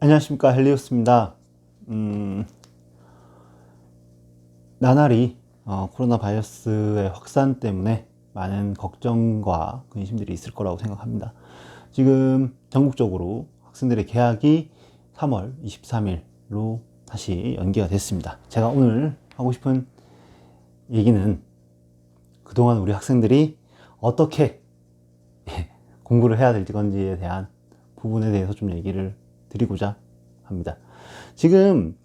안녕하십니까, 헬리우스입니다. 나날이 코로나 바이러스의 확산 때문에 많은 걱정과 근심들이 있을 거라고 생각합니다. 지금 전국적으로 학생들의 개학이 3월 23일로 다시 연기가 됐습니다. 제가 오늘 하고 싶은 얘기는 그동안 우리 학생들이 어떻게 공부를 해야 될 건지에 대한 부분에 대해서 좀 얘기를 드리고자 합니다. 지금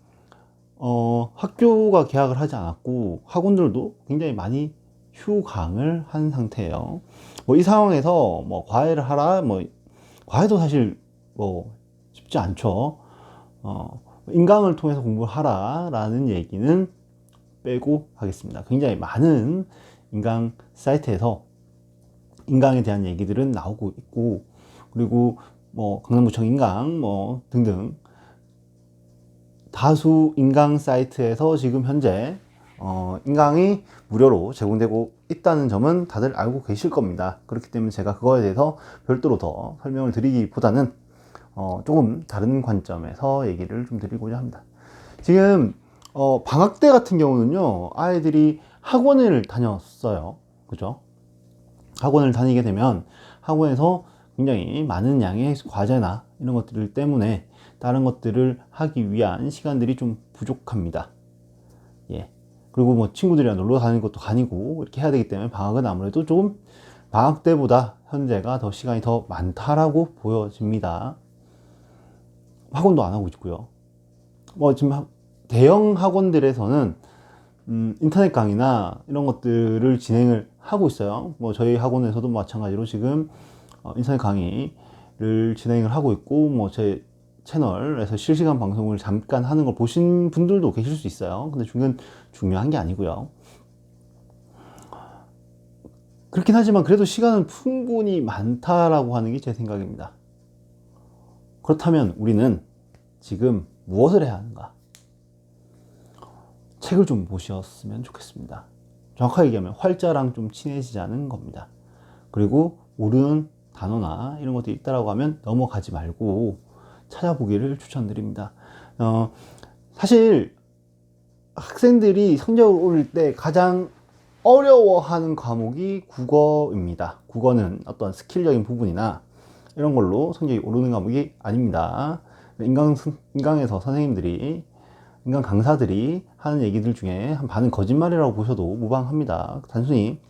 학교가 개학을 하지 않았고 학원들도 굉장히 많이 휴강을 한 상태예요. 이 상황에서 과외를 하라, 과외도 사실 쉽지 않죠. 인강을 통해서 공부를 하라라는 얘기는 빼고 하겠습니다. 굉장히 많은 인강 사이트에서 인강에 대한 얘기들은 나오고 있고, 그리고 강남구청 인강 등등 다수 인강 사이트에서 지금 현재 인강이 무료로 제공되고 있다는 점은 다들 알고 계실 겁니다. 그렇기 때문에 제가 그거에 대해서 별도로 더 설명을 드리기보다는 조금 다른 관점에서 얘기를 좀 드리고자 합니다. 지금 방학 때 같은 경우는요, 아이들이 학원을 다녔어요. 그죠? 학원을 다니게 되면 학원에서 굉장히 많은 양의 과제나 이런 것들 때문에 다른 것들을 하기 위한 시간들이 좀 부족합니다. 예. 그리고 친구들이랑 놀러 다니는 것도 다니고 이렇게 해야 되기 때문에 방학은 아무래도 조금 방학 때보다 현재가 더 시간이 더 많다라고 보여집니다. 학원도 안 하고 있고요. 지금 대형 학원들에서는 인터넷 강의나 이런 것들을 진행을 하고 있어요. 저희 학원에서도 마찬가지로 지금 인터넷 강의를 진행을 하고 있고, 제 채널에서 실시간 방송을 잠깐 하는 걸 보신 분들도 계실 수 있어요. 근데 중요한 게 아니고요. 그렇긴 하지만 그래도 시간은 충분히 많다라고 하는 게 제 생각입니다. 그렇다면 우리는 지금 무엇을 해야 하는가? 책을 좀 보셨으면 좋겠습니다. 정확하게 얘기하면 활자랑 좀 친해지자는 겁니다. 그리고 모르는 단어나 이런 것들이 있다라고 하면 넘어가지 말고 찾아보기를 추천드립니다. 사실 학생들이 성적을 올릴 때 가장 어려워하는 과목이 국어입니다. 국어는 어떤 스킬적인 부분이나 이런 걸로 성적이 오르는 과목이 아닙니다. 인강에서 인강 강사들이 하는 얘기들 중에 한 반은 거짓말이라고 보셔도 무방합니다. 단순히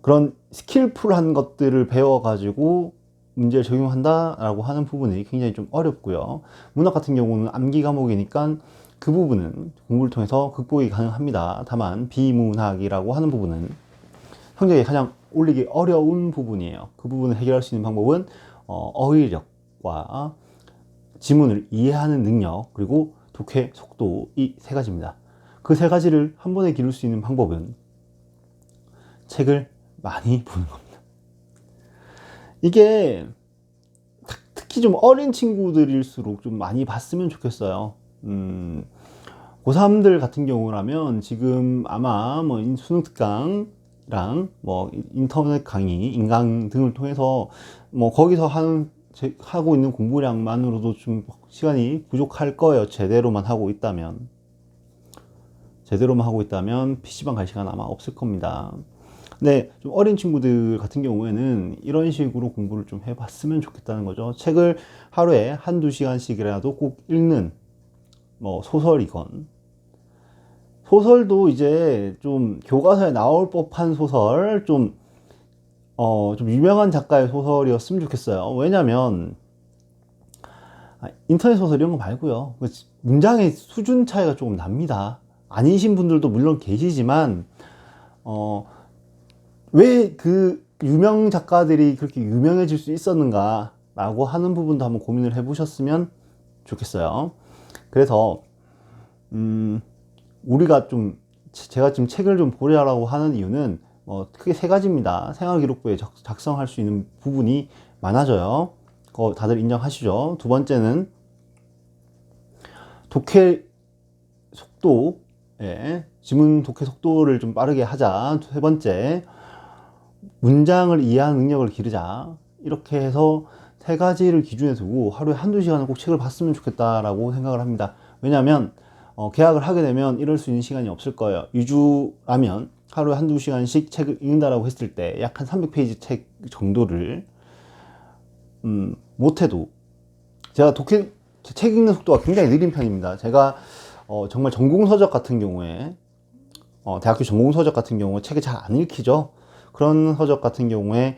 그런 스킬풀한 것들을 배워가지고 문제를 적용한다라고 하는 부분이 굉장히 좀 어렵고요. 문학 같은 경우는 암기 과목이니까 그 부분은 공부를 통해서 극복이 가능합니다. 다만 비문학이라고 하는 부분은 성적이 가장 올리기 어려운 부분이에요. 그 부분을 해결할 수 있는 방법은 어휘력과 지문을 이해하는 능력, 그리고 독해 속도, 이 세 가지입니다. 그 세 가지를 한 번에 기를 수 있는 방법은 책을 많이 보는 겁니다. 이게 특히 좀 어린 친구들일수록 좀 많이 봤으면 좋겠어요. 고3들 같은 경우라면 지금 아마 수능 특강이랑 인터넷 강의, 인강 등을 통해서 거기서 하고 있는 공부량만으로도 좀 시간이 부족할 거예요. 제대로만 하고 있다면 PC방 갈 시간 아마 없을 겁니다. 근데 좀 어린 친구들 같은 경우에는 이런 식으로 공부를 좀 해봤으면 좋겠다는 거죠. 책을 하루에 한두 시간씩이라도 꼭 읽는, 소설이건, 소설도 이제 좀 교과서에 나올 법한 소설, 좀 유명한 작가의 소설이었으면 좋겠어요. 왜냐면 인터넷 소설 이런 거 말고요, 문장의 수준 차이가 조금 납니다. 아니신 분들도 물론 계시지만 왜 그 유명 작가들이 그렇게 유명해질 수 있었는가 라고 하는 부분도 한번 고민을 해보셨으면 좋겠어요. 그래서 제가 지금 책을 좀 보려고 하는 이유는 크게 세 가지입니다. 생활기록부에 작성할 수 있는 부분이 많아져요. 그거 다들 인정하시죠? 두 번째는 독해 속도, 지문 독해 속도를 좀 빠르게 하자. 세 번째, 문장을 이해하는 능력을 기르자. 이렇게 해서 세 가지를 기준에 두고 하루에 한두 시간은 꼭 책을 봤으면 좋겠다라고 생각을 합니다. 왜냐하면 계약을 하게 되면 이럴 수 있는 시간이 없을 거예요. 2주라면 하루에 한두 시간씩 책을 읽는다라고 했을 때 약 한 300페이지 책 정도를 못해도 제가 책 읽는 속도가 굉장히 느린 편입니다. 제가 정말 전공서적 같은 경우에 대학교 전공서적 같은 경우에 책을 잘 안 읽히죠. 그런 서적 같은 경우에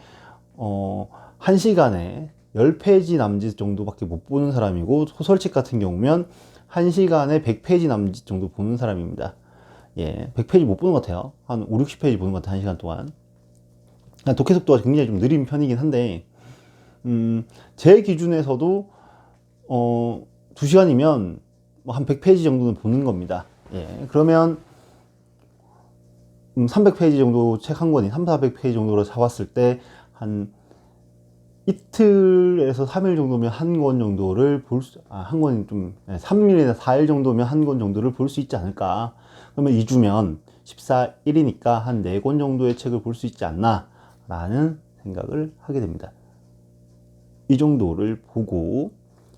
1시간에 10페이지 남짓 정도밖에 못 보는 사람이고, 소설책 같은 경우면 1시간에 100페이지 남짓 정도 보는 사람입니다. 예, 100페이지 못 보는 것 같아요. 한 5, 60페이지 보는 것 같아요, 1시간 동안. 독해 속도가 굉장히 좀 느린 편이긴 한데, 제 기준에서도 2시간이면 한 100페이지 정도는 보는 겁니다. 예, 그러면 300페이지 정도 책 한 권이 400페이지 정도로 잡았을 때 한 이틀에서 3일 정도면 한 권 정도를 한 권이 좀 3일이나 4일 정도면 한 권 정도를 볼 수 있지 않을까. 그러면 2주면 14일이니까 한 4권 정도의 책을 볼 수 있지 않나 라는 생각을 하게 됩니다. 이 정도를 보고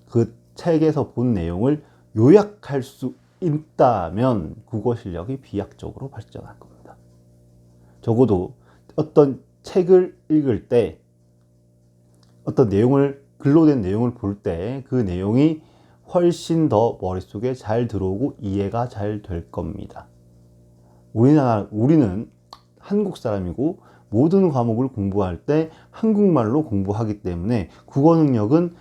그 책에서 본 내용을 요약할 수 있다면 국어 실력이 비약적으로 발전할 겁니다. 적어도 어떤 책을 읽을 때 어떤 내용을, 글로 된 내용을 볼 때 그 내용이 훨씬 더 머릿속에 잘 들어오고 이해가 잘 될 겁니다. 우리는 한국 사람이고 모든 과목을 공부할 때 한국말로 공부하기 때문에 국어 능력은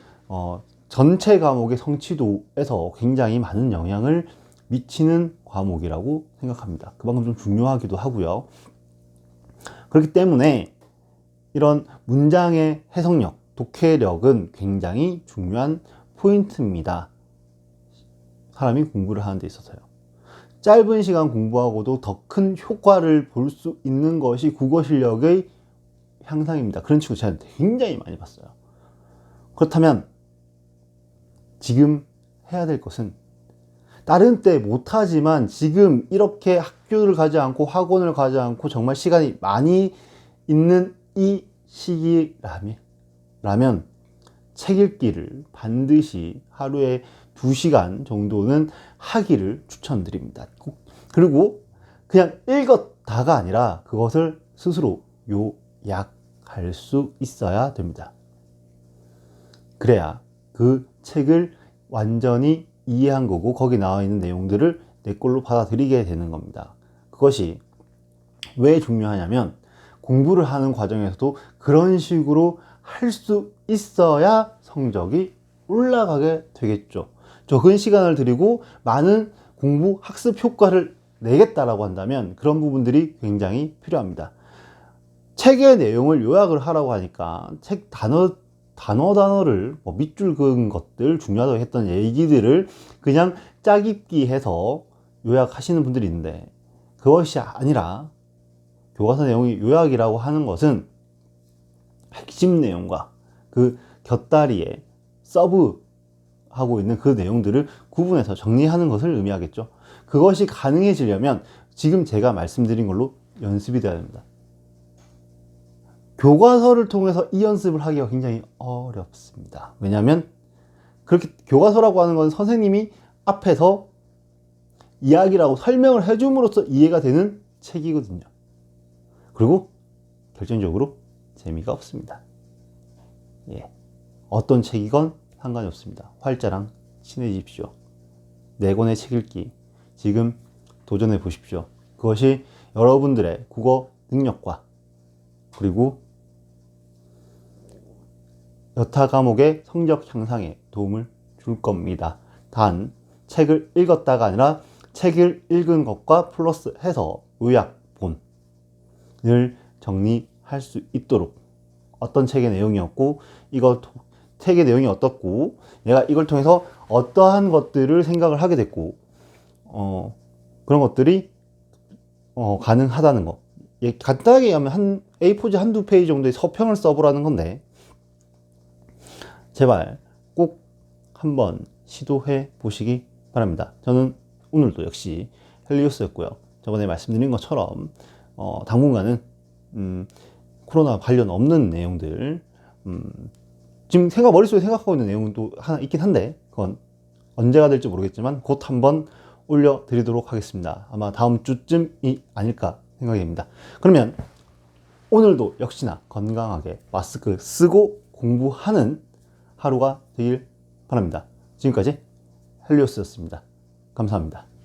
전체 과목의 성취도에서 굉장히 많은 영향을 미치는 과목이라고 생각합니다. 그만큼 좀 중요하기도 하고요. 그렇기 때문에 이런 문장의 해석력, 독해력은 굉장히 중요한 포인트입니다. 사람이 공부를 하는 데 있어서요. 짧은 시간 공부하고도 더 큰 효과를 볼 수 있는 것이 국어 실력의 향상입니다. 그런 친구 제가 굉장히 많이 봤어요. 그렇다면 지금 해야 될 것은, 다른 때 못하지만 지금 이렇게 학교를 가지 않고 학원을 가지 않고 정말 시간이 많이 있는 이 시기라면 책 읽기를 반드시 하루에 2시간 정도는 하기를 추천드립니다. 그리고 그냥 읽었다가 아니라 그것을 스스로 요약할 수 있어야 됩니다. 그래야 그 책을 완전히 이해한 거고 거기 나와 있는 내용들을 내 걸로 받아들이게 되는 겁니다. 그것이 왜 중요하냐면 공부를 하는 과정에서도 그런 식으로 할 수 있어야 성적이 올라가게 되겠죠. 적은 시간을 들이고 많은 공부 학습 효과를 내겠다라고 한다면 그런 부분들이 굉장히 필요합니다. 책의 내용을 요약을 하라고 하니까 책 단어를 밑줄 그은 것들, 중요하다고 했던 얘기들을 그냥 짜깁기 해서 요약하시는 분들이 있는데, 그것이 아니라 교과서 내용이 요약이라고 하는 것은 핵심 내용과 그 곁다리에 서브하고 있는 그 내용들을 구분해서 정리하는 것을 의미하겠죠. 그것이 가능해지려면 지금 제가 말씀드린 걸로 연습이 돼야 됩니다. 교과서를 통해서 이 연습을 하기가 굉장히 어렵습니다. 왜냐하면 그렇게 교과서라고 하는 건 선생님이 앞에서 이야기라고 설명을 해줌으로써 이해가 되는 책이거든요. 그리고 결정적으로 재미가 없습니다. 예. 어떤 책이건 상관이 없습니다. 활자랑 친해지십시오. 4권의 책 읽기 지금 도전해 보십시오. 그것이 여러분들의 국어 능력과 그리고 여타 과목의 성적 향상에 도움을 줄 겁니다. 단 책을 읽었다가 아니라 책을 읽은 것과 플러스 해서 요약본을 정리할 수 있도록, 어떤 책의 내용이었고 책의 내용이 어떻고 내가 이걸 통해서 어떠한 것들을 생각을 하게 됐고 그런 것들이 가능하다는 거. 예, 간단하게 얘기하면 한 A4지 한두 페이지 정도의 서평을 써보라는 건데, 제발 꼭 한번 시도해 보시기 바랍니다. 저는 오늘도 역시 헬리오스였고요. 저번에 말씀드린 것처럼 당분간은 코로나 관련 없는 내용들 지금 머릿속에 생각하고 있는 내용은 또 하나 있긴 한데, 그건 언제가 될지 모르겠지만 곧 한번 올려드리도록 하겠습니다. 아마 다음 주쯤이 아닐까 생각이 됩니다. 그러면 오늘도 역시나 건강하게 마스크 쓰고 공부하는 하루가 되길 바랍니다. 지금까지 헬리오스였습니다. 감사합니다.